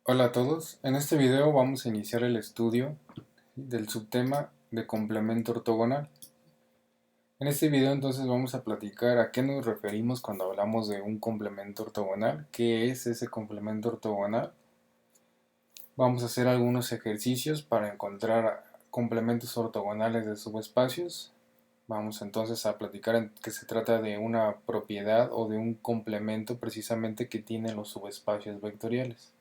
Hola a todos, en este video vamos a iniciar el estudio del subtema de complemento ortogonal. En este video entonces vamos a platicar a qué nos referimos cuando hablamos de un complemento ortogonal, qué es ese complemento ortogonal. Vamos a hacer algunos ejercicios para encontrar complementos ortogonales de subespacios. Vamos entonces a platicar que se trata de una propiedad o de un complemento precisamente que tiene los subespacios vectoriales.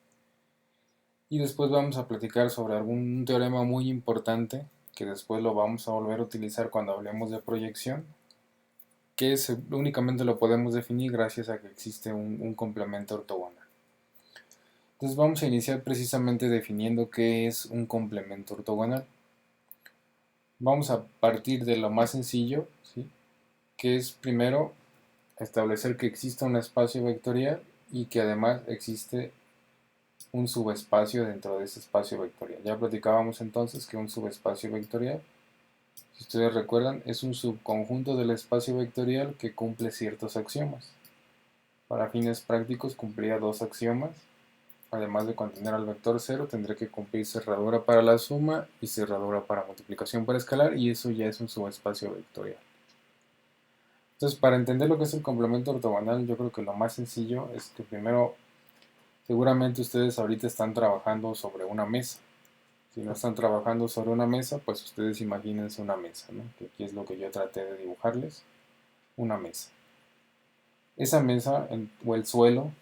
Y después vamos a platicar sobre algún teorema muy importante que después lo vamos a volver a utilizar cuando hablemos de proyección, que únicamente lo podemos definir gracias a que existe un complemento ortogonal. Entonces vamos a iniciar precisamente definiendo qué es un complemento ortogonal. Vamos a partir de lo más sencillo, ¿sí? Que es primero establecer que exista un espacio vectorial y que además existe un subespacio dentro de ese espacio vectorial. Ya platicábamos entonces que un subespacio vectorial, si ustedes recuerdan, es un subconjunto del espacio vectorial que cumple ciertos axiomas. Para fines prácticos cumplirá dos axiomas. Además de contener al vector 0, tendrá que cumplir cerradura para la suma y cerradura para multiplicación para escalar, y eso ya es un subespacio vectorial. Entonces, para entender lo que es el complemento ortogonal, yo creo que lo más sencillo es que primero, seguramente ustedes ahorita están trabajando sobre una mesa. Si no están trabajando sobre una mesa, pues ustedes imagínense una mesa, ¿no? Que aquí es lo que yo traté de dibujarles, una mesa. Esa mesa o el suelo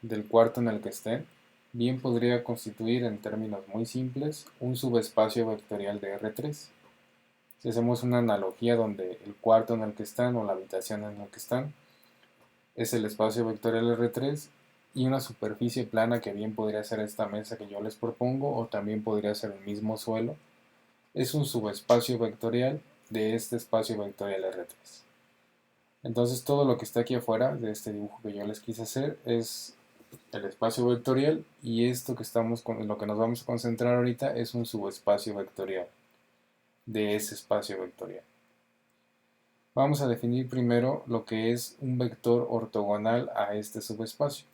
del cuarto en el que estén, bien podría constituir en términos muy simples un subespacio vectorial de R3. Si hacemos una analogía donde el cuarto en el que están o la habitación en la que están es el espacio vectorial R3 y una superficie plana que bien podría ser esta mesa que yo les propongo o también podría ser el mismo suelo, es un subespacio vectorial de este espacio vectorial R3. Entonces todo lo que está aquí afuera de este dibujo que yo les quise hacer es el espacio vectorial, y esto que estamos con lo que nos vamos a concentrar ahorita es un subespacio vectorial de ese espacio vectorial. Vamos a definir primero lo que es un vector ortogonal a este subespacio.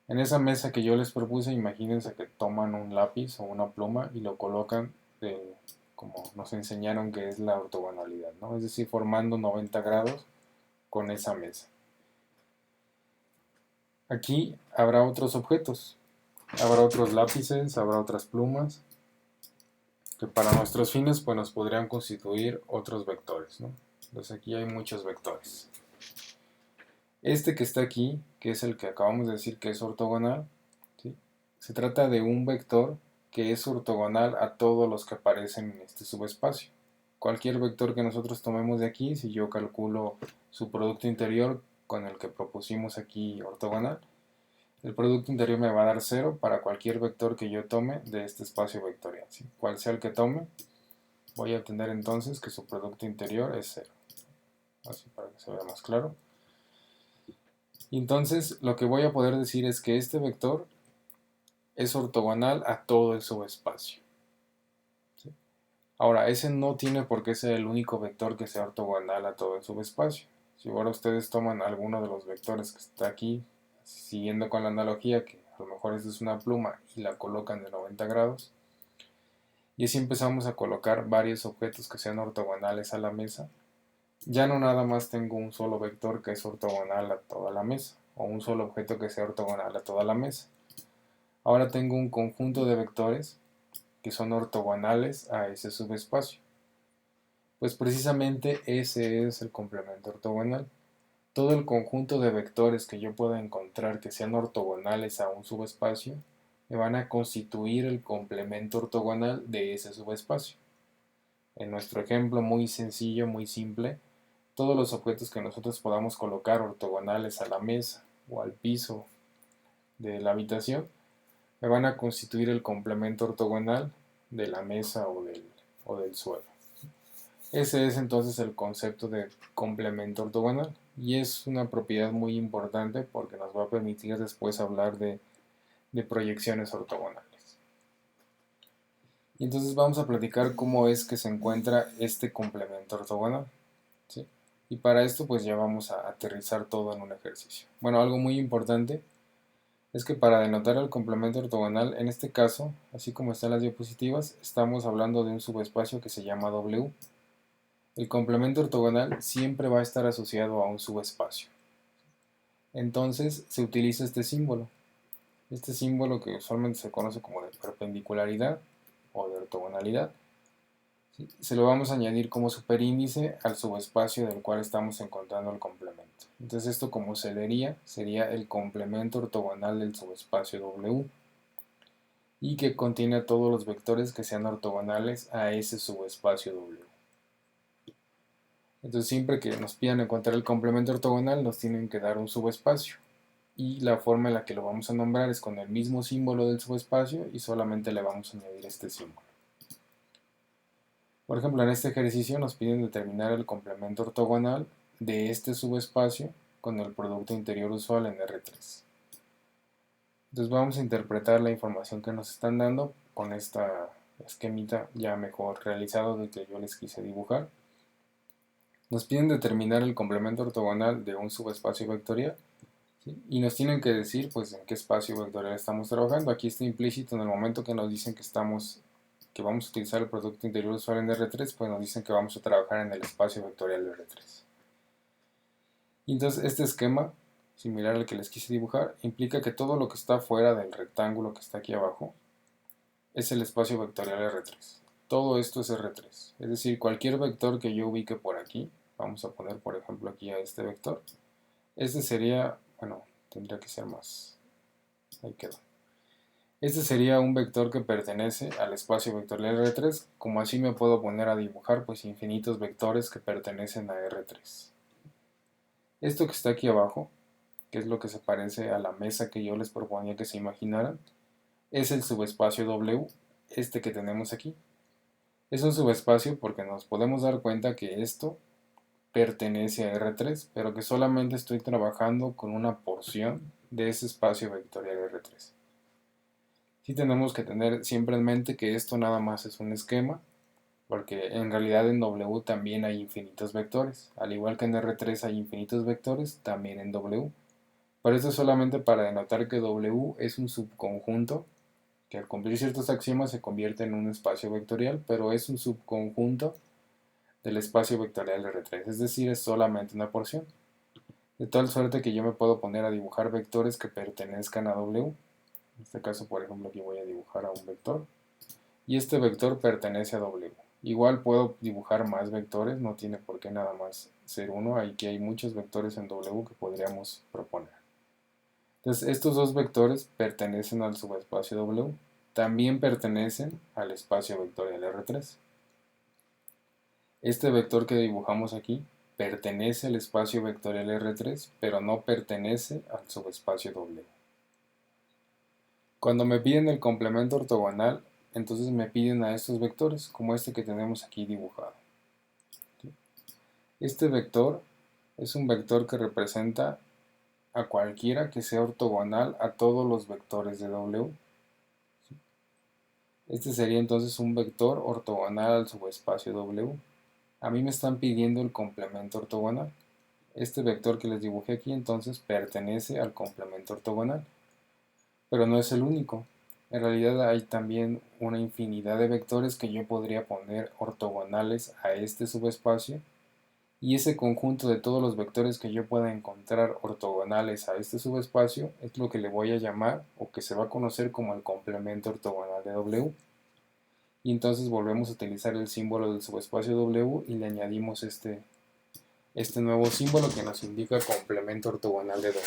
En esa mesa que yo les propuse, imagínense que toman un lápiz o una pluma y lo colocan como nos enseñaron que es la ortogonalidad, ¿no? Es decir, formando 90 grados con esa mesa. Aquí habrá otros objetos, habrá otros lápices, habrá otras plumas, que para nuestros fines pues nos podrían constituir otros vectores, ¿no? Entonces aquí hay muchos vectores. Este que está aquí, que es el que acabamos de decir que es ortogonal, ¿sí? Se trata de un vector que es ortogonal a todos los que aparecen en este subespacio. Cualquier vector que nosotros tomemos de aquí, si yo calculo su producto interior con el que propusimos aquí ortogonal, el producto interior me va a dar 0 para cualquier vector que yo tome de este espacio vectorial, ¿sí? Cual sea el que tome, voy a obtener entonces que su producto interior es 0. Así para que se vea más claro. Y entonces lo que voy a poder decir es que este vector es ortogonal a todo el subespacio, ¿sí? Ahora, ese no tiene por qué ser el único vector que sea ortogonal a todo el subespacio. Si ahora ustedes toman alguno de los vectores que está aquí, siguiendo con la analogía, que a lo mejor esta es una pluma y la colocan de 90 grados, y así empezamos a colocar varios objetos que sean ortogonales a la mesa, ya no nada más tengo un solo vector que es ortogonal a toda la mesa, o un solo objeto que sea ortogonal a toda la mesa. Ahora tengo un conjunto de vectores que son ortogonales a ese subespacio. Pues precisamente ese es el complemento ortogonal. Todo el conjunto de vectores que yo pueda encontrar que sean ortogonales a un subespacio me van a constituir el complemento ortogonal de ese subespacio. En nuestro ejemplo muy sencillo, muy simple, todos los objetos que nosotros podamos colocar ortogonales a la mesa o al piso de la habitación me van a constituir el complemento ortogonal de la mesa o del suelo. Ese es entonces el concepto de complemento ortogonal, y es una propiedad muy importante porque nos va a permitir después hablar de proyecciones ortogonales. Y entonces vamos a platicar cómo es que se encuentra este complemento ortogonal, ¿sí? Y para esto pues ya vamos a aterrizar todo en un ejercicio. Bueno, algo muy importante es que para denotar el complemento ortogonal, en este caso, así como están las diapositivas, estamos hablando de un subespacio que se llama W. El complemento ortogonal siempre va a estar asociado a un subespacio. Entonces se utiliza este símbolo. Este símbolo que usualmente se conoce como de perpendicularidad o de ortogonalidad, ¿sí? Se lo vamos a añadir como superíndice al subespacio del cual estamos encontrando el complemento. Entonces esto, como se leería, sería el complemento ortogonal del subespacio W y que contiene a todos los vectores que sean ortogonales a ese subespacio W. Entonces siempre que nos pidan encontrar el complemento ortogonal nos tienen que dar un subespacio y la forma en la que lo vamos a nombrar es con el mismo símbolo del subespacio y solamente le vamos a añadir este símbolo. Por ejemplo, en este ejercicio nos piden determinar el complemento ortogonal de este subespacio con el producto interior usual en R3. Entonces vamos a interpretar la información que nos están dando con esta esquemita ya mejor realizado del que yo les quise dibujar. Nos piden determinar el complemento ortogonal de un subespacio vectorial, ¿sí? Y nos tienen que decir pues en qué espacio vectorial estamos trabajando. Aquí está implícito en el momento que nos dicen que vamos a utilizar el producto interior usual en R3, pues nos dicen que vamos a trabajar en el espacio vectorial de R3. Y entonces este esquema, similar al que les quise dibujar, implica que todo lo que está fuera del rectángulo que está aquí abajo es el espacio vectorial R3. Todo esto es R3. Es decir, cualquier vector que yo ubique por aquí, vamos a poner por ejemplo aquí a este vector, este sería, bueno, tendría que ser más, ahí quedó. Este sería un vector que pertenece al espacio vectorial R3, como así me puedo poner a dibujar pues infinitos vectores que pertenecen a R3. Esto que está aquí abajo, que es lo que se parece a la mesa que yo les proponía que se imaginaran, es el subespacio W, este que tenemos aquí. Es un subespacio porque nos podemos dar cuenta que esto pertenece a R3, pero que solamente estoy trabajando con una porción de ese espacio vectorial R3. Sí tenemos que tener siempre en mente que esto nada más es un esquema, porque en realidad en W también hay infinitos vectores. Al igual que en R3 hay infinitos vectores, también en W. Pero esto es solamente para denotar que W es un subconjunto, que al cumplir ciertos axiomas se convierte en un espacio vectorial, pero es un subconjunto del espacio vectorial R3, es decir, es solamente una porción. De tal suerte que yo me puedo poner a dibujar vectores que pertenezcan a W. En este caso, por ejemplo, aquí voy a dibujar a un vector. Y este vector pertenece a W. Igual puedo dibujar más vectores, no tiene por qué nada más ser uno, aquí hay muchos vectores en W que podríamos proponer. Entonces, estos dos vectores pertenecen al subespacio W, también pertenecen al espacio vectorial R3. Este vector que dibujamos aquí pertenece al espacio vectorial R3, pero no pertenece al subespacio W. Cuando me piden el complemento ortogonal, entonces me piden a estos vectores, como este que tenemos aquí dibujado. Este vector es un vector que representa a cualquiera que sea ortogonal a todos los vectores de W. Este sería entonces un vector ortogonal al subespacio W. A mí me están pidiendo el complemento ortogonal. Este vector que les dibujé aquí entonces pertenece al complemento ortogonal, pero no es el único. En realidad hay también una infinidad de vectores que yo podría poner ortogonales a este subespacio, y ese conjunto de todos los vectores que yo pueda encontrar ortogonales a este subespacio es lo que le voy a llamar, o que se va a conocer como el complemento ortogonal de W. Y entonces volvemos a utilizar el símbolo del subespacio W y le añadimos este nuevo símbolo que nos indica complemento ortogonal de W.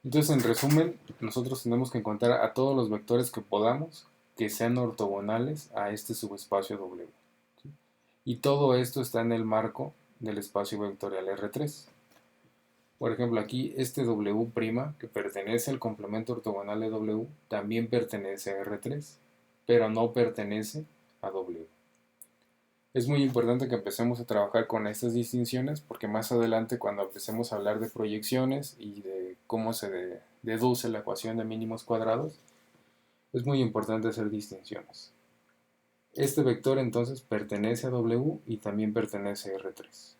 Entonces, en resumen, nosotros tenemos que encontrar a todos los vectores que podamos que sean ortogonales a este subespacio W. ¿Sí? Y todo esto está en el marco del espacio vectorial R3. Por ejemplo, aquí este W' que pertenece al complemento ortogonal de W también pertenece a R3, pero no pertenece a W. Es muy importante que empecemos a trabajar con estas distinciones, porque más adelante, cuando empecemos a hablar de proyecciones y de cómo se deduce la ecuación de mínimos cuadrados, es muy importante hacer distinciones. Este vector entonces pertenece a W y también pertenece a R3.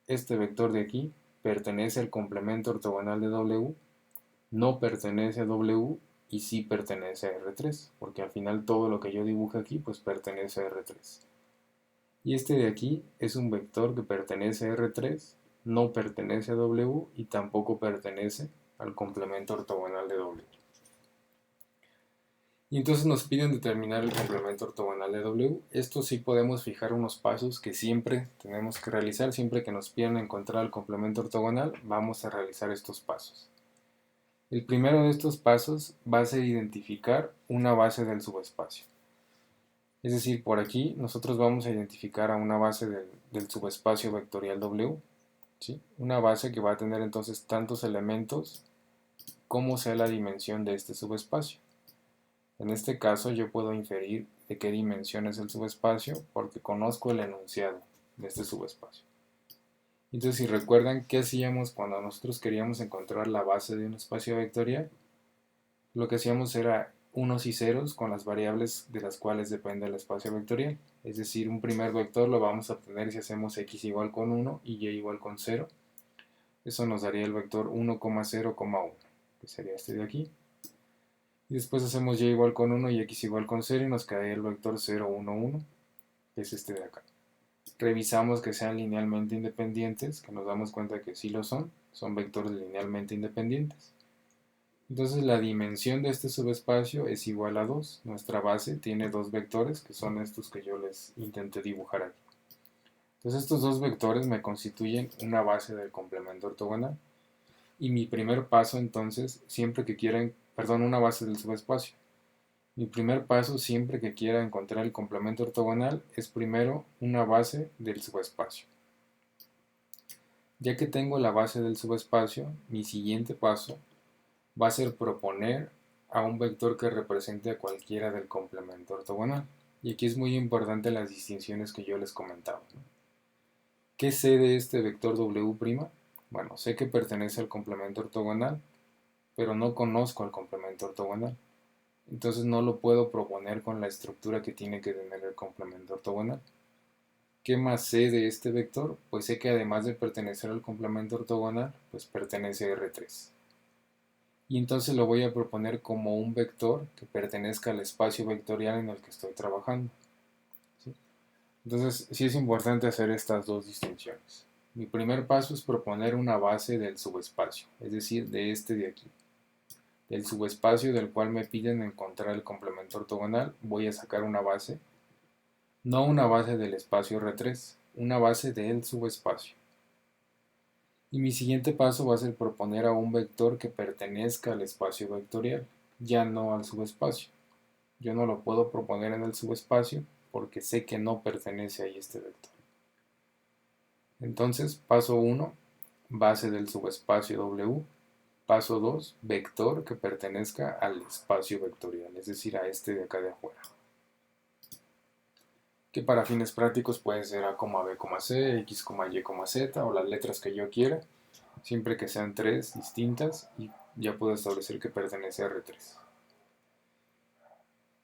Este vector de aquí pertenece al complemento ortogonal de W no pertenece a W y sí pertenece a R3, porque al final todo lo que yo dibuje aquí pues pertenece a R3. Y este de aquí es un vector que pertenece a R3, no pertenece a W y tampoco pertenece al complemento ortogonal de W. Y entonces nos piden determinar el complemento ortogonal de W. Esto sí podemos fijar unos pasos que siempre tenemos que realizar. Siempre que nos pidan encontrar el complemento ortogonal, vamos a realizar estos pasos. El primero de estos pasos va a ser identificar una base del subespacio. Es decir, por aquí nosotros vamos a identificar a una base del subespacio vectorial W, ¿sí? Una base que va a tener entonces tantos elementos como sea la dimensión de este subespacio. En este caso yo puedo inferir de qué dimensión es el subespacio porque conozco el enunciado de este subespacio. Entonces, si recuerdan qué hacíamos cuando nosotros queríamos encontrar la base de un espacio vectorial, lo que hacíamos era unos y ceros con las variables de las cuales depende el espacio vectorial. Es decir, un primer vector lo vamos a obtener si hacemos x igual con 1 y y igual con 0. Eso nos daría el vector 1, 0, 1, que sería este de aquí. Y después hacemos y igual con 1 y x igual con 0 y nos quedaría el vector 0, 1, 1, que es este de acá. Revisamos que sean linealmente independientes, que nos damos cuenta que sí lo son vectores linealmente independientes. Entonces la dimensión de este subespacio es igual a 2. Nuestra base tiene dos vectores, que son estos que yo les intenté dibujar aquí. Entonces estos dos vectores me constituyen una base del complemento ortogonal. Y mi primer paso entonces, siempre que quieran, una base del subespacio. Mi primer paso siempre que quiera encontrar el complemento ortogonal es primero una base del subespacio. Ya que tengo la base del subespacio, mi siguiente paso va a ser proponer a un vector que represente a cualquiera del complemento ortogonal. Y aquí es muy importante las distinciones que yo les comentaba, ¿no? ¿Qué sé de este vector W'? Bueno, sé que pertenece al complemento ortogonal, pero no conozco al complemento ortogonal. Entonces no lo puedo proponer con la estructura que tiene que tener el complemento ortogonal. ¿Qué más sé de este vector? Pues sé que además de pertenecer al complemento ortogonal, pues pertenece a R3. Y entonces lo voy a proponer como un vector que pertenezca al espacio vectorial en el que estoy trabajando, ¿sí? Entonces sí es importante hacer estas dos distinciones. Mi primer paso es proponer una base del subespacio, es decir, de este de aquí. Del subespacio del cual me piden encontrar el complemento ortogonal, voy a sacar una base, no una base del espacio R3, una base del subespacio. Y mi siguiente paso va a ser proponer a un vector que pertenezca al espacio vectorial, ya no al subespacio. Yo no lo puedo proponer en el subespacio porque sé que no pertenece ahí este vector. Entonces, paso 1, base del subespacio W. Paso 2, vector que pertenezca al espacio vectorial, es decir, a este de acá de afuera. Que para fines prácticos puede ser A, B, C, X, Y, Z o las letras que yo quiera, siempre que sean tres distintas y ya puedo establecer que pertenece a R3.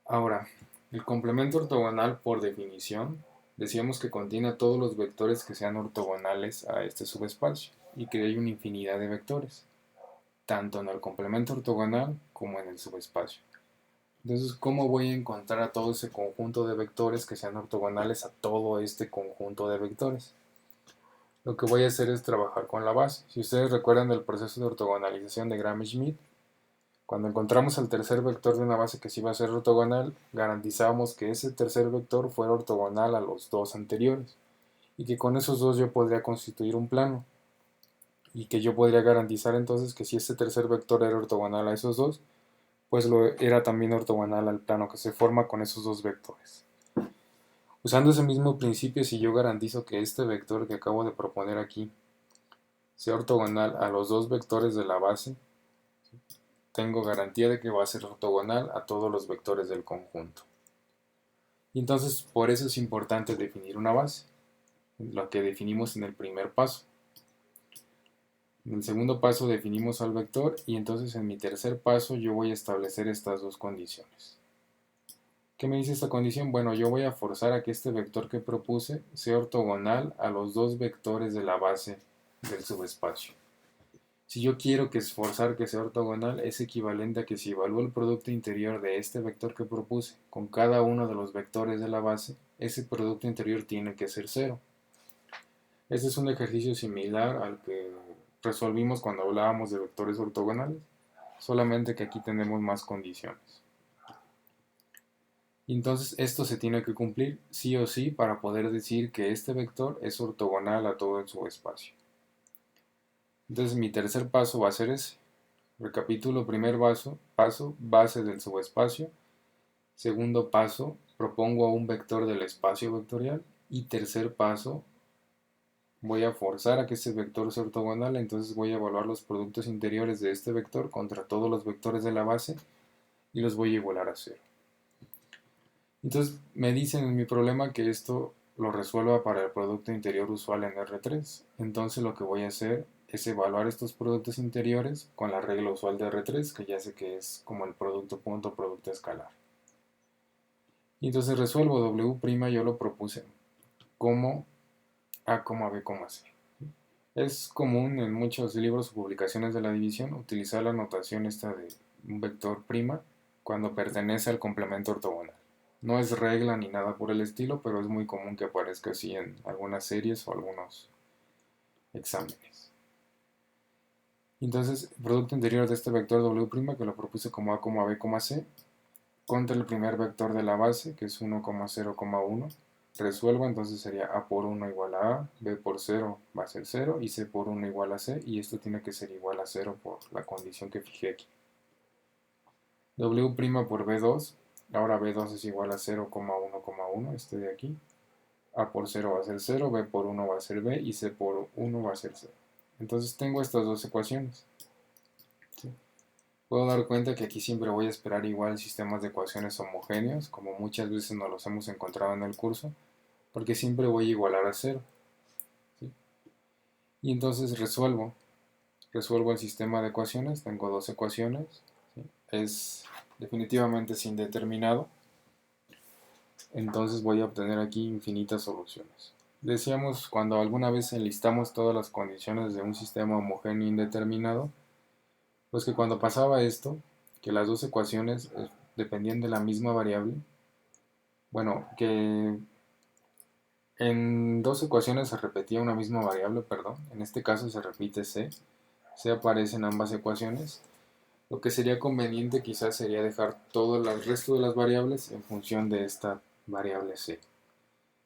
Ahora, el complemento ortogonal por definición, decíamos que contiene a todos los vectores que sean ortogonales a este subespacio y que hay una infinidad de vectores, tanto en el complemento ortogonal como en el subespacio. Entonces, ¿cómo voy a encontrar a todo ese conjunto de vectores que sean ortogonales a todo este conjunto de vectores? Lo que voy a hacer es trabajar con la base. Si ustedes recuerdan el proceso de ortogonalización de Gram-Schmidt, cuando encontramos el tercer vector de una base que sí va a ser ortogonal, garantizamos que ese tercer vector fuera ortogonal a los dos anteriores y que con esos dos yo podría constituir un plano y que yo podría garantizar entonces que si ese tercer vector era ortogonal a esos dos, pues era también ortogonal al plano que se forma con esos dos vectores. Usando ese mismo principio, si yo garantizo que este vector que acabo de proponer aquí sea ortogonal a los dos vectores de la base, tengo garantía de que va a ser ortogonal a todos los vectores del conjunto. Y entonces por eso es importante definir una base, lo que definimos en el primer paso. En el segundo paso definimos al vector y entonces en mi tercer paso yo voy a establecer estas dos condiciones. ¿Qué me dice esta condición? Bueno, yo voy a forzar a que este vector que propuse sea ortogonal a los dos vectores de la base del subespacio. Si yo quiero que esforzar que sea ortogonal, es equivalente a que si evalúo el producto interior de este vector que propuse con cada uno de los vectores de la base, ese producto interior tiene que ser cero. Este es un ejercicio similar al que resolvimos cuando hablábamos de vectores ortogonales, solamente que aquí tenemos más condiciones. Entonces esto se tiene que cumplir sí o sí para poder decir que este vector es ortogonal a todo el subespacio. Entonces mi tercer paso va a ser ese. Recapitulo: primer paso, base del subespacio. Segundo paso, propongo un vector del espacio vectorial. Y tercer paso, voy a forzar a que este vector sea ortogonal, entonces voy a evaluar los productos interiores de este vector contra todos los vectores de la base y los voy a igualar a cero. Entonces me dicen en mi problema que esto lo resuelva para el producto interior usual en R3. Entonces lo que voy a hacer es evaluar estos productos interiores con la regla usual de R3, que ya sé que es como el producto punto producto escalar. Y entonces resuelvo W', yo lo propuse como A, B, C. Es común en muchos libros o publicaciones de la división utilizar la notación esta de un vector prima cuando pertenece al complemento ortogonal. No es regla ni nada por el estilo, pero es muy común que aparezca así en algunas series o algunos exámenes. Entonces, el producto interior de este vector W', que lo propuse como A, B, C, contra el primer vector de la base, que es 1,0,1, resuelvo, entonces sería A por 1 igual a A, B por 0 va a ser 0 y C por 1 igual a C, y esto tiene que ser igual a 0 por la condición que fijé aquí. W' por B2, ahora B2 es igual a 0,1,1, este de aquí. A por 0 va a ser 0, B por 1 va a ser B y C por 1 va a ser 0. Entonces tengo estas dos ecuaciones. ¿Sí? Puedo dar cuenta que aquí siempre voy a esperar igual sistemas de ecuaciones homogéneos, como muchas veces nos los hemos encontrado en el curso, porque siempre voy a igualar a 0. ¿Sí? Y entonces resuelvo el sistema de ecuaciones, tengo dos ecuaciones, ¿sí? Es definitivamente sin determinado, entonces voy a obtener aquí infinitas soluciones. Decíamos cuando alguna vez enlistamos todas las condiciones de un sistema homogéneo indeterminado, pues que cuando pasaba esto, que las dos ecuaciones dependían de la misma variable, bueno, que en dos ecuaciones se repetía una misma variable, perdón, en este caso se repite C aparece en ambas ecuaciones. Lo que sería conveniente quizás sería dejar todo el resto de las variables en función de esta variable C.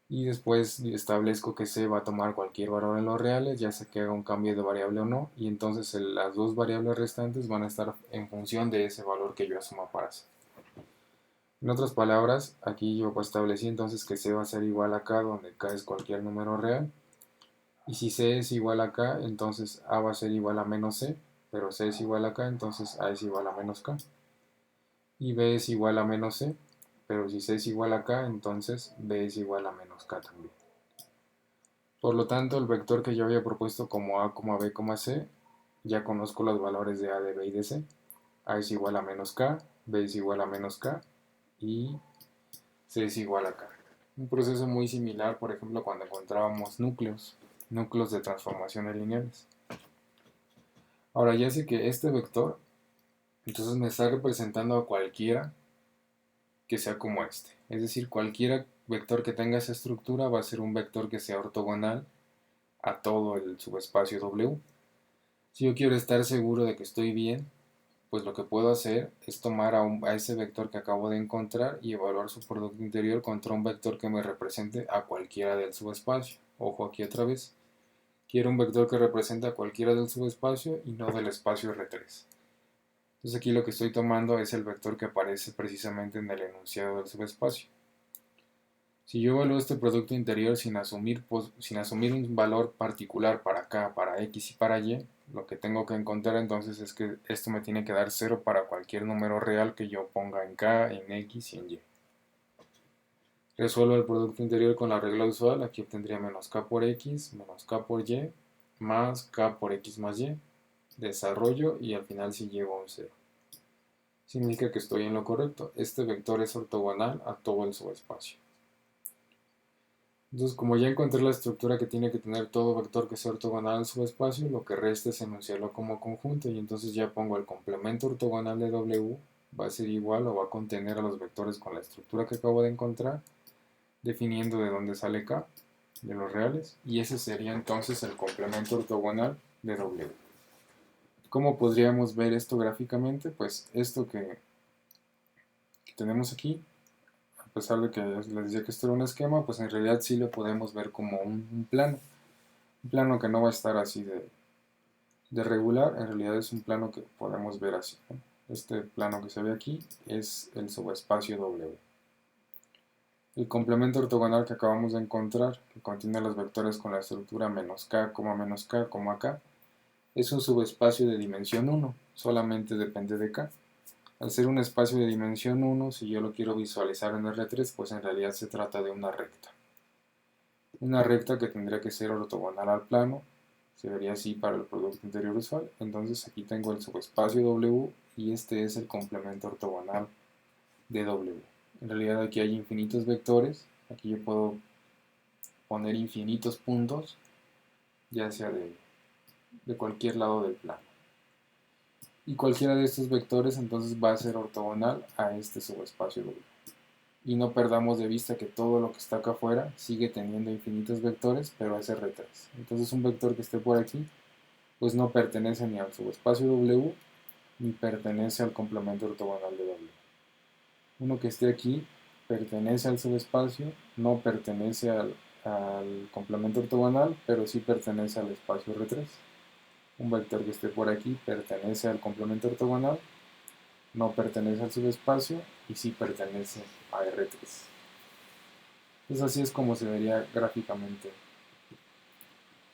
Y después establezco que C va a tomar cualquier valor en los reales, ya sea que haga un cambio de variable o no, y entonces las dos variables restantes van a estar en función de ese valor que yo asuma para C. En otras palabras, aquí yo establecí entonces que C va a ser igual a K, donde K es cualquier número real. Y si C es igual a K, entonces A va a ser igual a menos C, pero C es igual a K, entonces A es igual a menos K. Y B es igual a menos C, pero si C es igual a K, entonces B es igual a menos K también. Por lo tanto, el vector que yo había propuesto como A, B, C, ya conozco los valores de A, de B y de C. A es igual a menos K, B es igual a menos K y C es igual a K. Un proceso muy similar, por ejemplo, cuando encontrábamos núcleos de transformaciones lineales. Ahora ya sé que este vector, entonces me está representando a cualquiera que sea como este. Es decir, cualquier vector que tenga esa estructura va a ser un vector que sea ortogonal a todo el subespacio W. Si yo quiero estar seguro de que estoy bien, pues lo que puedo hacer es tomar a ese vector que acabo de encontrar y evaluar su producto interior contra un vector que me represente a cualquiera del subespacio. Ojo aquí otra vez. Quiero un vector que represente a cualquiera del subespacio y no del espacio R3. Entonces aquí lo que estoy tomando es el vector que aparece precisamente en el enunciado del subespacio. Si yo evalúo este producto interior sin asumir un valor particular para K, para X y para Y, lo que tengo que encontrar entonces es que esto me tiene que dar 0 para cualquier número real que yo ponga en K, en X y en Y. Resuelvo el producto interior con la regla usual, aquí obtendría menos K por X, menos K por Y, más K por X más Y. Desarrollo y al final sí llego a un 0. Significa que estoy en lo correcto. Este vector es ortogonal a todo el subespacio. Entonces, como ya encontré la estructura que tiene que tener todo vector que sea ortogonal al subespacio, lo que resta es enunciarlo como conjunto, y entonces ya pongo el complemento ortogonal de W, va a ser igual o va a contener a los vectores con la estructura que acabo de encontrar, definiendo de dónde sale K, de los reales, y ese sería entonces el complemento ortogonal de W. ¿Cómo podríamos ver esto gráficamente? Pues esto que tenemos aquí, a pesar de que les decía que esto era un esquema, pues en realidad sí lo podemos ver como un plano. Un plano que no va a estar así de regular, en realidad es un plano que podemos ver así, ¿no? Este plano que se ve aquí es el subespacio W. El complemento ortogonal que acabamos de encontrar, que contiene los vectores con la estructura menos k, k, es un subespacio de dimensión 1, solamente depende de k. Al ser un espacio de dimensión 1, si yo lo quiero visualizar en R3, pues en realidad se trata de una recta. Una recta que tendría que ser ortogonal al plano, se vería así para el producto interior usual. Entonces aquí tengo el subespacio W y este es el complemento ortogonal de W. En realidad aquí hay infinitos vectores, aquí yo puedo poner infinitos puntos, ya sea de cualquier lado del plano. Y cualquiera de estos vectores entonces va a ser ortogonal a este subespacio W. Y no perdamos de vista que todo lo que está acá afuera sigue teniendo infinitos vectores, pero es R3. Entonces un vector que esté por aquí, pues no pertenece ni al subespacio W, ni pertenece al complemento ortogonal de W. Uno que esté aquí pertenece al subespacio, no pertenece al complemento ortogonal, pero sí pertenece al espacio R3. Un vector que esté por aquí pertenece al complemento ortogonal, no pertenece al subespacio y sí pertenece a R3. Entonces así es como se vería gráficamente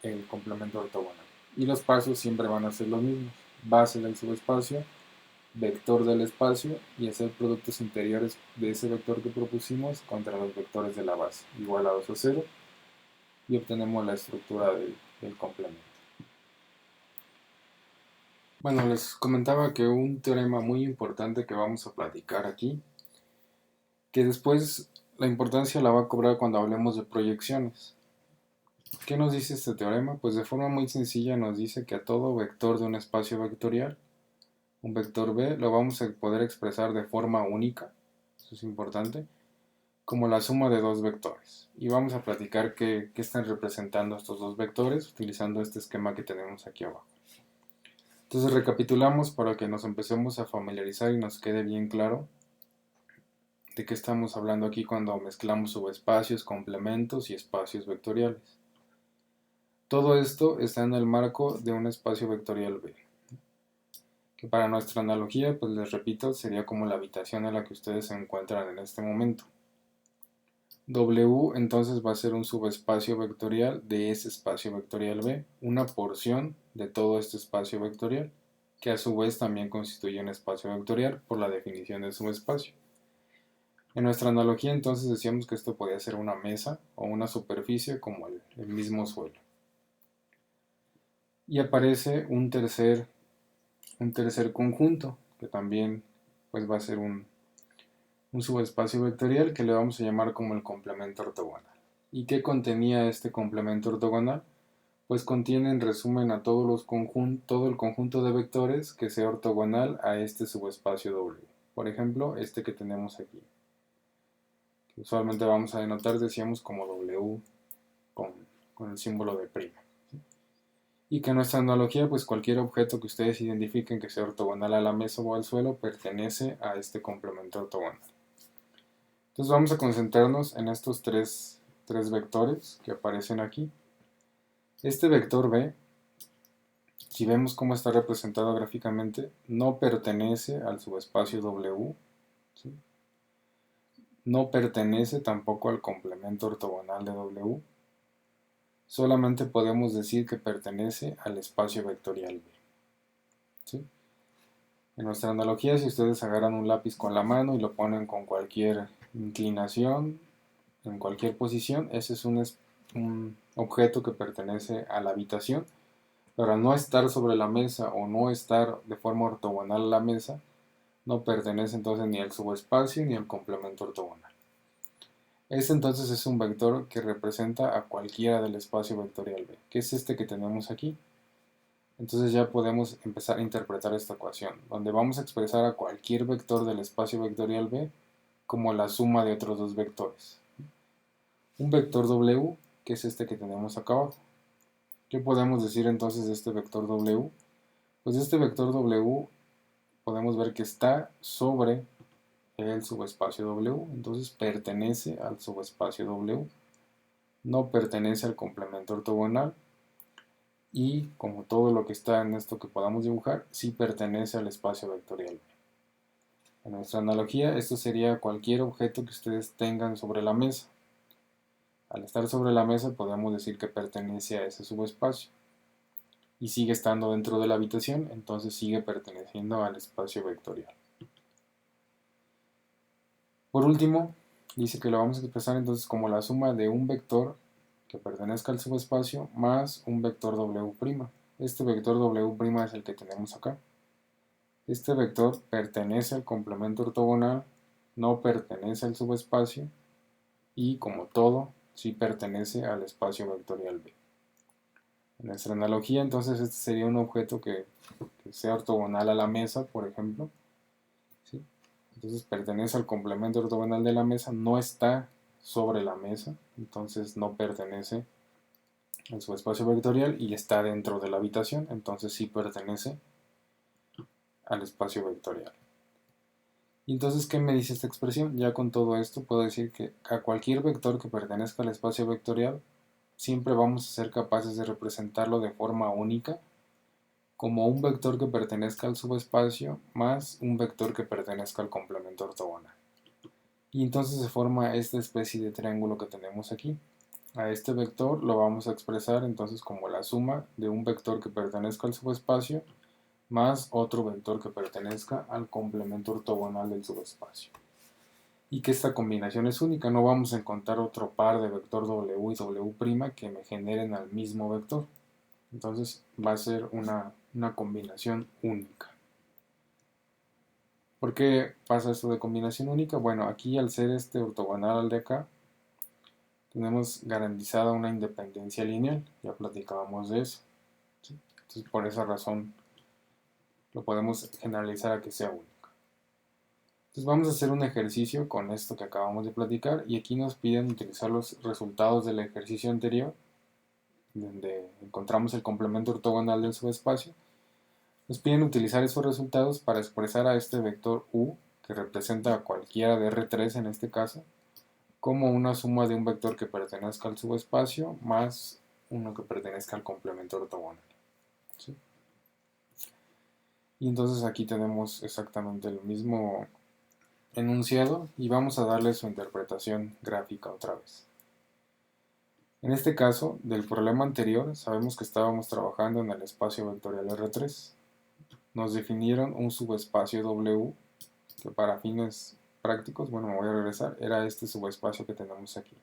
el complemento ortogonal. Y los pasos siempre van a ser los mismos. Base del subespacio, vector del espacio y hacer productos interiores de ese vector que propusimos contra los vectores de la base, igualados a 0, y obtenemos la estructura del complemento. Bueno, les comentaba que un teorema muy importante que vamos a platicar aquí, que después la importancia la va a cobrar cuando hablemos de proyecciones. ¿Qué nos dice este teorema? Pues de forma muy sencilla nos dice que a todo vector de un espacio vectorial, un vector B, lo vamos a poder expresar de forma única, eso es importante, como la suma de dos vectores. Y vamos a platicar qué están representando estos dos vectores utilizando este esquema que tenemos aquí abajo. Entonces recapitulamos para que nos empecemos a familiarizar y nos quede bien claro de qué estamos hablando aquí cuando mezclamos subespacios, complementos y espacios vectoriales. Todo esto está en el marco de un espacio vectorial B, que para nuestra analogía, pues les repito, sería como la habitación en la que ustedes se encuentran en este momento. W entonces va a ser un subespacio vectorial de ese espacio vectorial B, una porción de todo este espacio vectorial, que a su vez también constituye un espacio vectorial por la definición de subespacio. En nuestra analogía entonces decíamos que esto podía ser una mesa o una superficie como el mismo suelo. Y aparece un tercer conjunto, que también pues va a ser un subespacio vectorial que le vamos a llamar como el complemento ortogonal. ¿Y qué contenía este complemento ortogonal? Pues contiene en resumen a todo el conjunto de vectores que sea ortogonal a este subespacio W. Por ejemplo, este que tenemos aquí, que usualmente vamos a denotar, decíamos, como W con el símbolo de prima. Y que en nuestra analogía, pues cualquier objeto que ustedes identifiquen que sea ortogonal a la mesa o al suelo pertenece a este complemento ortogonal. Entonces vamos a concentrarnos en estos tres vectores que aparecen aquí. Este vector B, si vemos cómo está representado gráficamente, no pertenece al subespacio W, ¿sí? No pertenece tampoco al complemento ortogonal de W, solamente podemos decir que pertenece al espacio vectorial B, ¿sí? En nuestra analogía, si ustedes agarran un lápiz con la mano y lo ponen con cualquier inclinación, en cualquier posición, ese es un objeto que pertenece a la habitación, pero al no estar sobre la mesa o no estar de forma ortogonal a la mesa, no pertenece entonces ni al subespacio ni al complemento ortogonal. Este entonces es un vector que representa a cualquiera del espacio vectorial B, que es este que tenemos aquí. Entonces ya podemos empezar a interpretar esta ecuación, donde vamos a expresar a cualquier vector del espacio vectorial B como la suma de otros dos vectores. Un vector W, que es este que tenemos acá abajo. ¿Qué podemos decir entonces de este vector W? Pues este vector W podemos ver que está sobre el subespacio W, entonces pertenece al subespacio W, no pertenece al complemento ortogonal, y como todo lo que está en esto que podamos dibujar, sí pertenece al espacio vectorial. En nuestra analogía, esto sería cualquier objeto que ustedes tengan sobre la mesa. Al estar sobre la mesa podemos decir que pertenece a ese subespacio y sigue estando dentro de la habitación, entonces sigue perteneciendo al espacio vectorial. Por último, dice que lo vamos a expresar entonces como la suma de un vector que pertenezca al subespacio más un vector W'. Este vector W' es el que tenemos acá. Este vector pertenece al complemento ortogonal, no pertenece al subespacio y, como todo, sí pertenece al espacio vectorial B. En nuestra analogía, entonces, este sería un objeto que sea ortogonal a la mesa, por ejemplo. ¿Sí? Entonces pertenece al complemento ortogonal de la mesa, no está sobre la mesa, entonces no pertenece al subespacio vectorial y está dentro de la habitación, entonces sí pertenece al espacio vectorial. Y entonces, ¿qué me dice esta expresión? Ya con todo esto puedo decir que a cualquier vector que pertenezca al espacio vectorial, siempre vamos a ser capaces de representarlo de forma única, como un vector que pertenezca al subespacio más un vector que pertenezca al complemento ortogonal. Y entonces se forma esta especie de triángulo que tenemos aquí. A este vector lo vamos a expresar entonces como la suma de un vector que pertenezca al subespacio más otro vector que pertenezca al complemento ortogonal del subespacio. Y que esta combinación es única, no vamos a encontrar otro par de vector W y W' que me generen al mismo vector. Entonces va a ser una combinación única. ¿Por qué pasa esto de combinación única? Bueno, aquí al ser este ortogonal al de acá, tenemos garantizada una independencia lineal, ya platicábamos de eso. ¿Sí? Entonces por esa razón lo podemos generalizar a que sea único. Entonces vamos a hacer un ejercicio con esto que acabamos de platicar y aquí nos piden utilizar los resultados del ejercicio anterior, donde encontramos el complemento ortogonal del subespacio. Nos piden utilizar esos resultados para expresar a este vector U, que representa a cualquiera de R3 en este caso, como una suma de un vector que pertenezca al subespacio más uno que pertenezca al complemento ortogonal. ¿Sí? Y entonces aquí tenemos exactamente el mismo enunciado y vamos a darle su interpretación gráfica otra vez. En este caso, del problema anterior, sabemos que estábamos trabajando en el espacio vectorial R3. Nos definieron un subespacio W, que para fines prácticos, bueno, me voy a regresar, era este subespacio que tenemos aquí,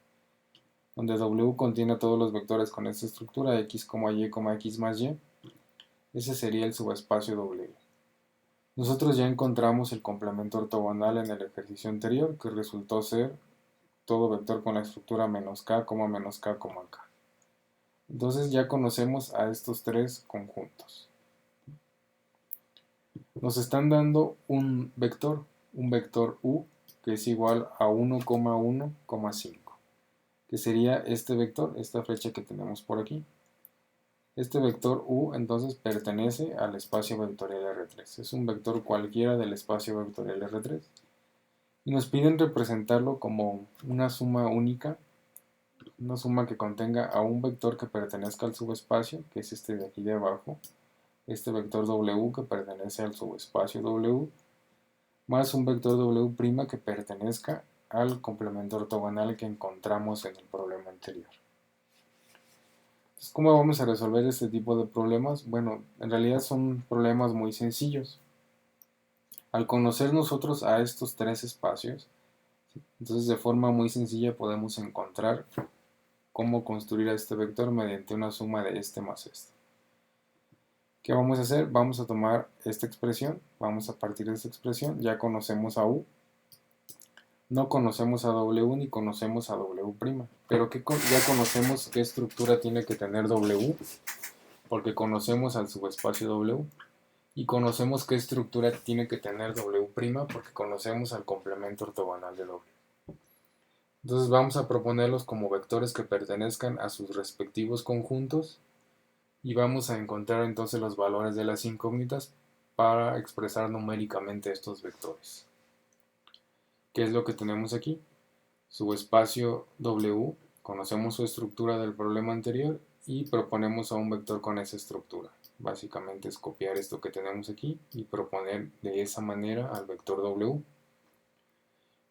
donde W contiene todos los vectores con esta estructura, x, y, x más y. Ese sería el subespacio W. Nosotros ya encontramos el complemento ortogonal en el ejercicio anterior, que resultó ser todo vector con la estructura menos k, menos k, k. Entonces ya conocemos a estos tres conjuntos. Nos están dando un vector U, que es igual a 1,1,5, que sería este vector, esta flecha que tenemos por aquí. Este vector U entonces pertenece al espacio vectorial R3. Es un vector cualquiera del espacio vectorial R3. Y nos piden representarlo como una suma única, una suma que contenga a un vector que pertenezca al subespacio, que es este de aquí de abajo, este vector W que pertenece al subespacio W, más un vector W' que pertenezca al complemento ortogonal que encontramos en el problema anterior. Entonces, ¿cómo vamos a resolver este tipo de problemas? Bueno, en realidad son problemas muy sencillos. Al conocer nosotros a estos tres espacios, entonces de forma muy sencilla podemos encontrar cómo construir a este vector mediante una suma de este más este. ¿Qué vamos a hacer? Vamos a tomar esta expresión, vamos a partir de esta expresión, ya conocemos a U. No conocemos a W ni conocemos a W', pero ya conocemos qué estructura tiene que tener W, porque conocemos al subespacio W, y conocemos qué estructura tiene que tener W', porque conocemos al complemento ortogonal de W. Entonces vamos a proponerlos como vectores que pertenezcan a sus respectivos conjuntos, y vamos a encontrar entonces los valores de las incógnitas para expresar numéricamente estos vectores. ¿Qué es lo que tenemos aquí? Subespacio W, conocemos su estructura del problema anterior y proponemos a un vector con esa estructura. Básicamente es copiar esto que tenemos aquí y proponer de esa manera al vector W.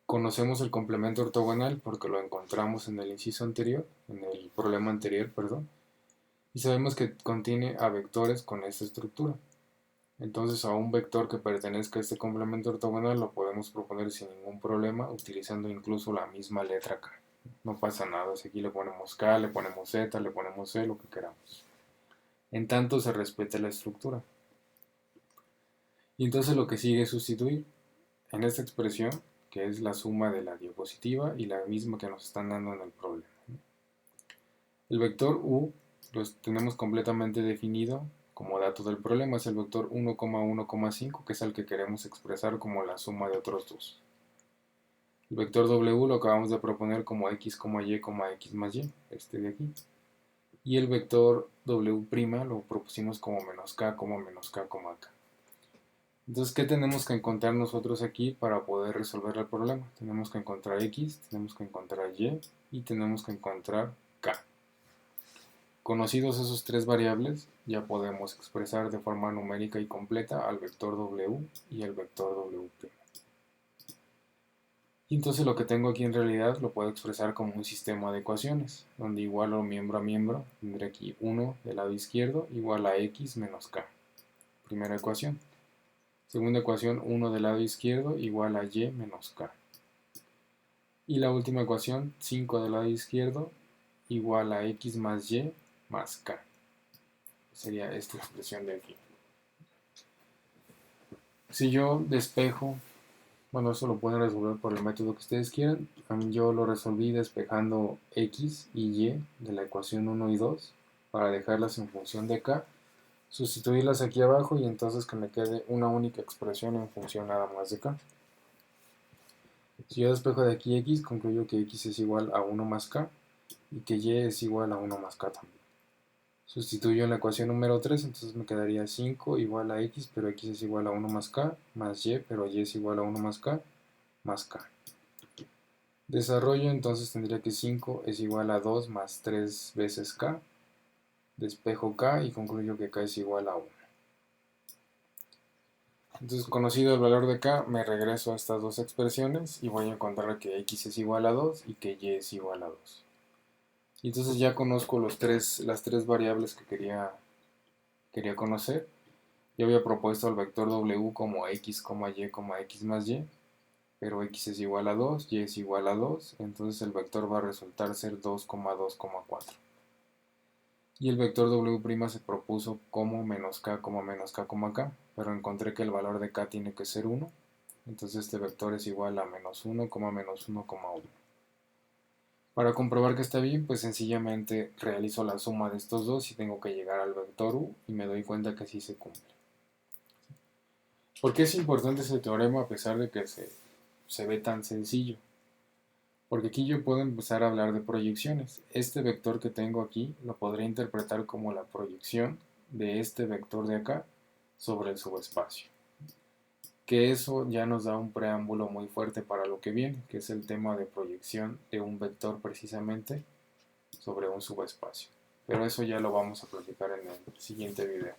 Conocemos el complemento ortogonal porque lo encontramos en el inciso anterior, en el problema anterior, perdón, y sabemos que contiene a vectores con esta estructura. Entonces a un vector que pertenezca a este complemento ortogonal lo podemos proponer sin ningún problema utilizando incluso la misma letra K. No pasa nada, si aquí le ponemos K, le ponemos Z, le ponemos C, lo que queramos. En tanto se respete la estructura. Y entonces lo que sigue es sustituir en esta expresión, que es la suma de la diapositiva y la misma que nos están dando en el problema. El vector U lo tenemos completamente definido como dato del problema, es el vector 1,1,5, que es el que queremos expresar como la suma de otros dos. El vector W lo acabamos de proponer como x, y, x más y, este de aquí. Y el vector W' lo propusimos como menos k, menos k, k. Entonces, ¿qué tenemos que encontrar nosotros aquí para poder resolver el problema? Tenemos que encontrar x, tenemos que encontrar y tenemos que encontrar k. Conocidos esos tres variables, ya podemos expresar de forma numérica y completa al vector W y al vector W'. Y entonces lo que tengo aquí en realidad lo puedo expresar como un sistema de ecuaciones, donde igualo miembro a miembro, tendré aquí 1 del lado izquierdo igual a x menos k. Primera ecuación. Segunda ecuación, 1 del lado izquierdo igual a y menos k. Y la última ecuación, 5 del lado izquierdo igual a x más y más k. Sería esta expresión de aquí. Si yo despejo, bueno, eso lo pueden resolver por el método que ustedes quieran. Yo lo resolví despejando x y y de la ecuación 1 y 2 para dejarlas en función de k, sustituirlas aquí abajo y entonces que me quede una única expresión en función nada más de k. Si yo despejo de aquí x, concluyo que x es igual a 1 más k y que y es igual a 1 más k también. Sustituyo en la ecuación número 3, entonces me quedaría 5 igual a x, pero x es igual a 1 más k, más y, pero y es igual a 1 más k, más k. Desarrollo, entonces tendría que 5 es igual a 2 más 3 veces k. Despejo k y concluyo que k es igual a 1. Entonces, conocido el valor de k, me regreso a estas dos expresiones y voy a encontrar que x es igual a 2 y que y es igual a 2. Y entonces ya conozco las tres variables que quería conocer. Yo había propuesto el vector w como x, y, x más y, pero x es igual a 2, y es igual a 2, entonces el vector va a resultar ser 2,2,4. Y el vector w' se propuso como menos k, k, pero encontré que el valor de k tiene que ser 1, entonces este vector es igual a menos 1, menos 1,1. Para comprobar que está bien, pues sencillamente realizo la suma de estos dos y tengo que llegar al vector u y me doy cuenta que sí se cumple. ¿Por qué es importante ese teorema a pesar de que se ve tan sencillo? Porque aquí yo puedo empezar a hablar de proyecciones. Este vector que tengo aquí lo podré interpretar como la proyección de este vector de acá sobre el subespacio. Que eso ya nos da un preámbulo muy fuerte para lo que viene, que es el tema de proyección de un vector precisamente sobre un subespacio. Pero eso ya lo vamos a platicar en el siguiente video.